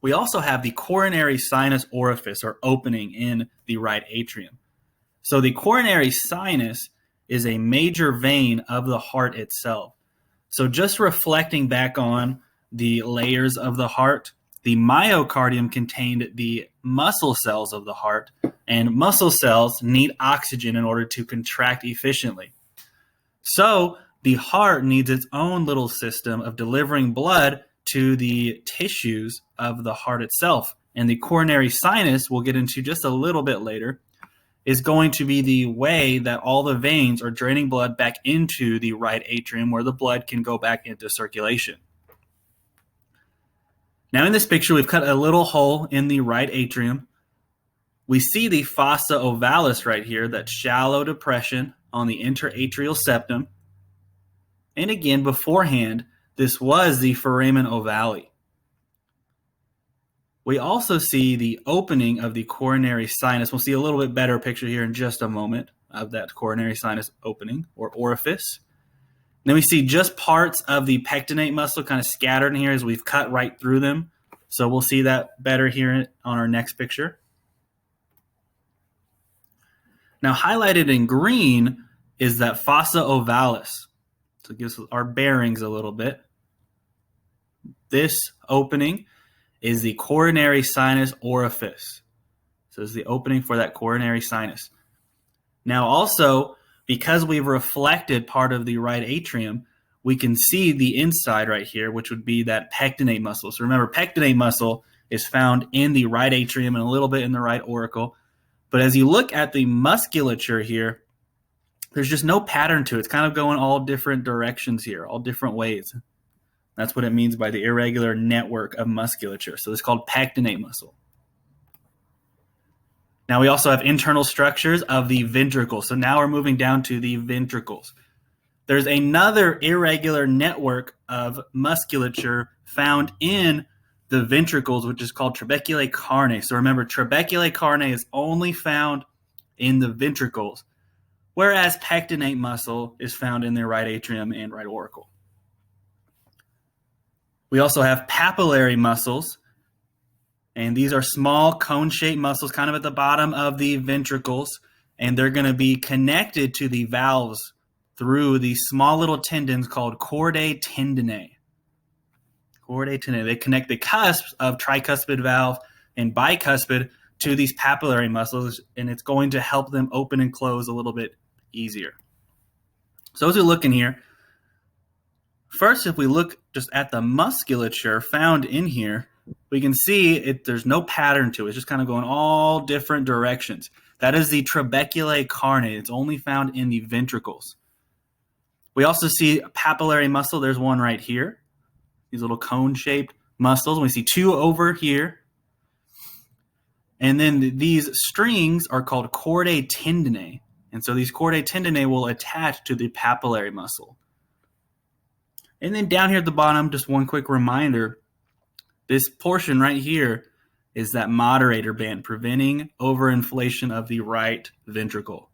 We also have the coronary sinus orifice, or opening in the right atrium. So the coronary sinus is a major vein of the heart itself. So just reflecting back on the layers of the heart, the myocardium contained the muscle cells of the heart, and muscle cells need oxygen in order to contract efficiently. So the heart needs its own little system of delivering blood to the tissues of the heart itself. And the coronary sinus, we'll get into just a little bit later, is going to be the way that all the veins are draining blood back into the right atrium where the blood can go back into circulation. Now in this picture, we've cut a little hole in the right atrium. We see the fossa ovalis right here, that shallow depression on the interatrial septum. And again, beforehand, this was the foramen ovale. We also see the opening of the coronary sinus. We'll see a little bit better picture here in just a moment of that coronary sinus opening or orifice. Then we see just parts of the pectinate muscle kind of scattered in here as we've cut right through them. So we'll see that better here on our next picture. Now highlighted in green is that fossa ovalis. So it gives us our bearings a little bit. This opening is the coronary sinus orifice. So it's the opening for that coronary sinus. Now also, because we've reflected part of the right atrium, we can see the inside right here, which would be that pectinate muscle. So remember, pectinate muscle is found in the right atrium and a little bit in the right auricle. But as you look at the musculature here, there's just no pattern to it. It's kind of going all different directions here, all different ways. That's what it means by the irregular network of musculature. So it's called pectinate muscle. Now we also have internal structures of the ventricles. So now we're moving down to the ventricles. There's another irregular network of musculature found in the ventricles, which is called trabeculae carneae. So remember, trabeculae carneae is only found in the ventricles, whereas pectinate muscle is found in the right atrium and right auricle. We also have papillary muscles, and these are small cone-shaped muscles kind of at the bottom of the ventricles, and they're going to be connected to the valves through these small little tendons called chordae tendineae. Chordae tendineae. They connect the cusps of tricuspid valve and bicuspid to these papillary muscles, and it's going to help them open and close a little bit easier. So as we look in here, first, if we look just at the musculature found in here, we can see there's no pattern to it. It's just kind of going all different directions. That is the trabeculae carneae. It's only found in the ventricles. We also see papillary muscle. There's one right here. These little cone-shaped muscles. And we see two over here. And then these strings are called chordae tendineae. And so these chordae tendineae will attach to the papillary muscle. And then down here at the bottom, just one quick reminder, this portion right here is that moderator band, preventing overinflation of the right ventricle.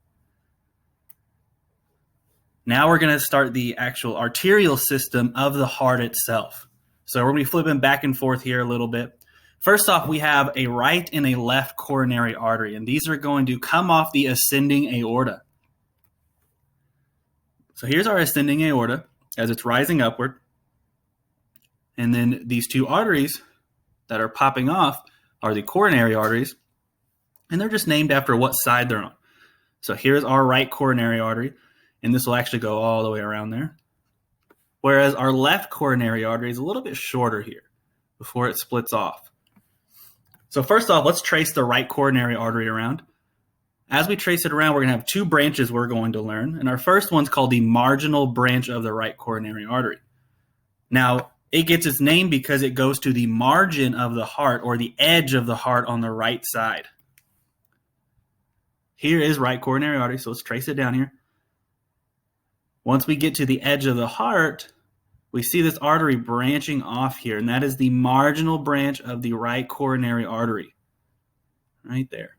Now we're going to start the actual arterial system of the heart itself. So we're going to be flipping back and forth here a little bit. First off, we have a right and a left coronary artery, and these are going to come off the ascending aorta. So here's our ascending aorta as it's rising upward. And then these two arteries that are popping off are the coronary arteries, and they're just named after what side they're on. So here's our right coronary artery, and this will actually go all the way around there. Whereas our left coronary artery is a little bit shorter here before it splits off. So first off, let's trace the right coronary artery around. As we trace it around, we're going to have two branches we're going to learn. And our first one's called the marginal branch of the right coronary artery. Now, it gets its name because it goes to the margin of the heart, or the edge of the heart on the right side. Here is right coronary artery, so let's trace it down here. Once we get to the edge of the heart, we see this artery branching off here, and that is the marginal branch of the right coronary artery, right there.